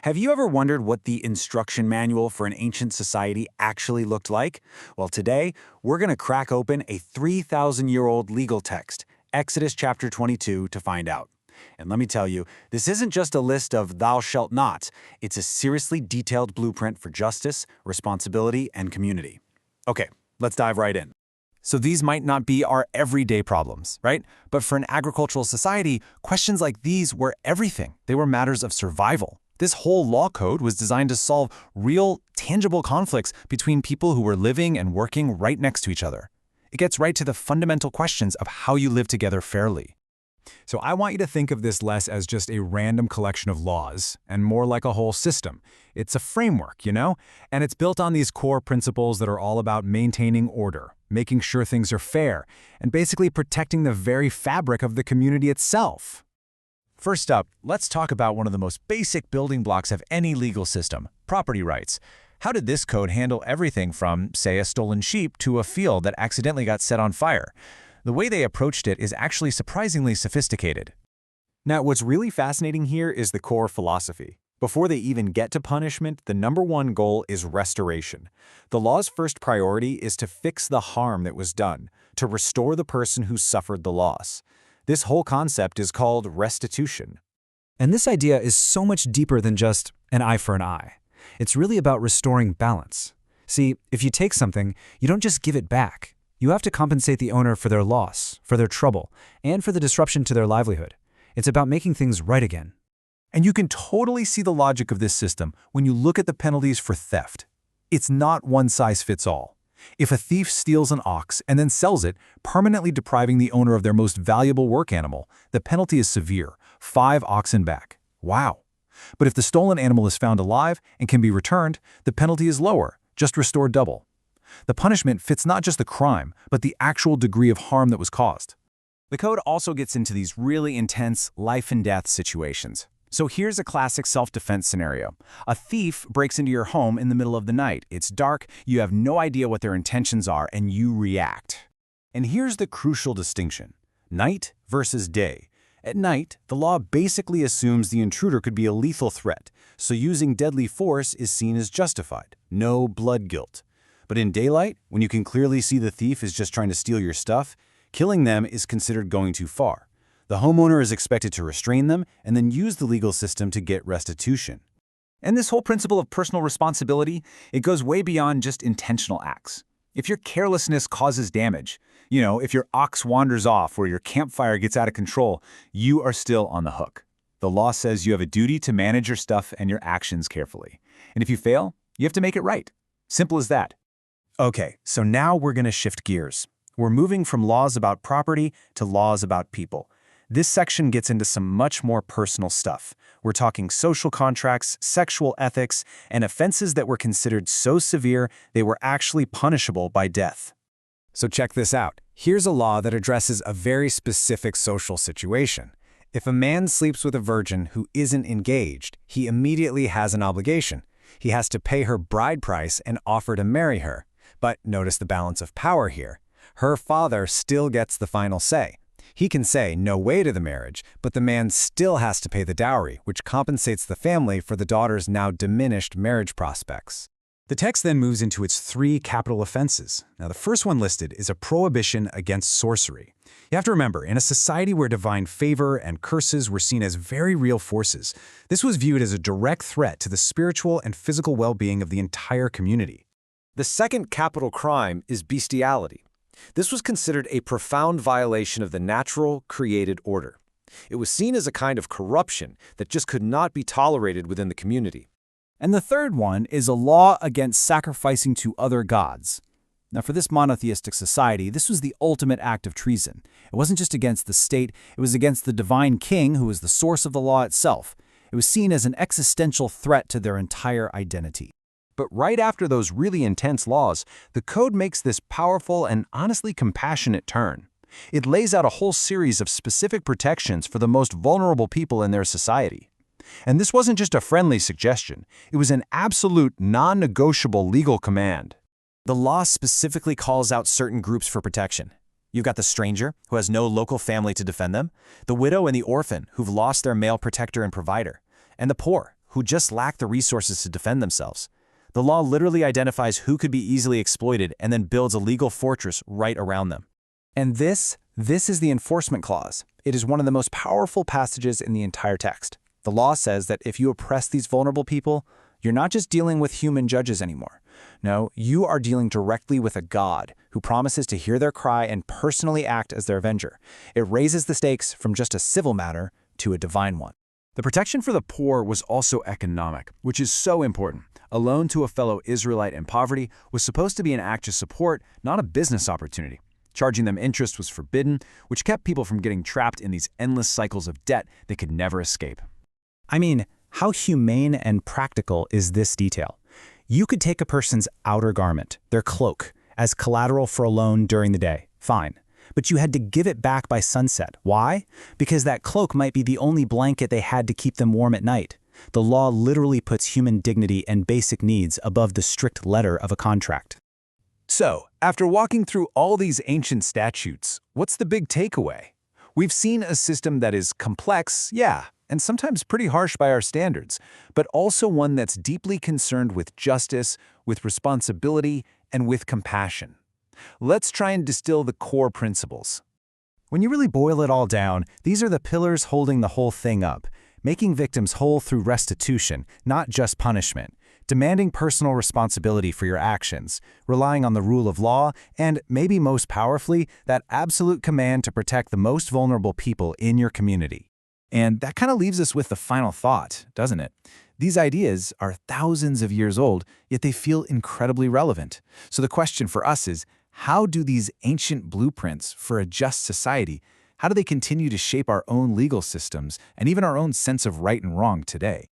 Have you ever wondered what the instruction manual for an ancient society actually looked like? Well, today, we're going to crack open a 3,000-year-old legal text, Exodus chapter 22, to find out. And let me tell you, this isn't just a list of thou shalt nots. It's a seriously detailed blueprint for justice, responsibility, and community. Okay, let's dive right in. So these might not be our everyday problems, right? But for an agricultural society, questions like these were everything. They were matters of survival. This whole law code was designed to solve real, tangible conflicts between people who were living and working right next to each other. It gets right to the fundamental questions of how you live together fairly. So I want you to think of this less as just a random collection of laws and more like a whole system. It's a framework, and it's built on these core principles that are all about maintaining order, making sure things are fair, and basically protecting the very fabric of the community itself. First up, let's talk about one of the most basic building blocks of any legal system, property rights. How did this code handle everything from, say, a stolen sheep to a field that accidentally got set on fire? The way they approached it is actually surprisingly sophisticated. Now, what's really fascinating here is the core philosophy. Before they even get to punishment, the #1 goal is restoration. The law's first priority is to fix the harm that was done, to restore the person who suffered the loss. This whole concept is called restitution. And this idea is so much deeper than just an eye for an eye. It's really about restoring balance. See, if you take something, you don't just give it back. You have to compensate the owner for their loss, for their trouble, and for the disruption to their livelihood. It's about making things right again. And you can totally see the logic of this system when you look at the penalties for theft. It's not one size fits all. If a thief steals an ox and then sells it, permanently depriving the owner of their most valuable work animal, the penalty is severe, 5 oxen back. Wow. But if the stolen animal is found alive and can be returned, the penalty is lower, just restored double. The punishment fits not just the crime, but the actual degree of harm that was caused. The code also gets into these really intense life-and-death situations. So here's a classic self-defense scenario. A thief breaks into your home in the middle of the night. It's dark, you have no idea what their intentions are, and you react. And here's the crucial distinction: night versus day. At night, the law basically assumes the intruder could be a lethal threat, so using deadly force is seen as justified. No blood guilt. But in daylight, when you can clearly see the thief is just trying to steal your stuff, killing them is considered going too far. The homeowner is expected to restrain them and then use the legal system to get restitution. And this whole principle of personal responsibility, it goes way beyond just intentional acts. If your carelessness causes damage, if your ox wanders off or your campfire gets out of control, you are still on the hook. The law says you have a duty to manage your stuff and your actions carefully. And if you fail, you have to make it right. Simple as that. Okay, so now we're going to shift gears. We're moving from laws about property to laws about people. This section gets into some much more personal stuff. We're talking social contracts, sexual ethics, and offenses that were considered so severe they were actually punishable by death. So check this out. Here's a law that addresses a very specific social situation. If a man sleeps with a virgin who isn't engaged, he immediately has an obligation. He has to pay her bride price and offer to marry her. But notice the balance of power here. Her father still gets the final say. He can say no way to the marriage, but the man still has to pay the dowry, which compensates the family for the daughter's now diminished marriage prospects. The text then moves into its 3 capital offenses. Now, the first one listed is a prohibition against sorcery. You have to remember, in a society where divine favor and curses were seen as very real forces, this was viewed as a direct threat to the spiritual and physical well-being of the entire community. The second capital crime is bestiality. This was considered a profound violation of the natural, created order. It was seen as a kind of corruption that just could not be tolerated within the community. And the third one is a law against sacrificing to other gods. Now, for this monotheistic society, this was the ultimate act of treason. It wasn't just against the state, it was against the divine king, who was the source of the law itself. It was seen as an existential threat to their entire identity. But right after those really intense laws, the code makes this powerful and honestly compassionate turn. It lays out a whole series of specific protections for the most vulnerable people in their society. And this wasn't just a friendly suggestion. It was an absolute, non-negotiable legal command. The law specifically calls out certain groups for protection. You've got the stranger, who has no local family to defend them, the widow and the orphan, who've lost their male protector and provider, and the poor, who just lack the resources to defend themselves. The law literally identifies who could be easily exploited and then builds a legal fortress right around them. And this is the enforcement clause. It is one of the most powerful passages in the entire text. The law says that if you oppress these vulnerable people, you're not just dealing with human judges anymore. No, you are dealing directly with a God who promises to hear their cry and personally act as their avenger. It raises the stakes from just a civil matter to a divine one. The protection for the poor was also economic, which is so important. A loan to a fellow Israelite in poverty was supposed to be an act of support, not a business opportunity. Charging them interest was forbidden, which kept people from getting trapped in these endless cycles of debt they could never escape. I mean, how humane and practical is this detail? You could take a person's outer garment, their cloak, as collateral for a loan during the day. Fine. But you had to give it back by sunset. Why? Because that cloak might be the only blanket they had to keep them warm at night. The law literally puts human dignity and basic needs above the strict letter of a contract. So, after walking through all these ancient statutes, what's the big takeaway? We've seen a system that is complex, yeah, and sometimes pretty harsh by our standards, but also one that's deeply concerned with justice, with responsibility, and with compassion. Let's try and distill the core principles. When you really boil it all down, these are the pillars holding the whole thing up, making victims whole through restitution, not just punishment, demanding personal responsibility for your actions, relying on the rule of law, and, maybe most powerfully, that absolute command to protect the most vulnerable people in your community. And that kind of leaves us with the final thought, doesn't it? These ideas are thousands of years old, yet they feel incredibly relevant. So the question for us is, how do these ancient blueprints for a just society, how do they continue to shape our own legal systems and even our own sense of right and wrong today?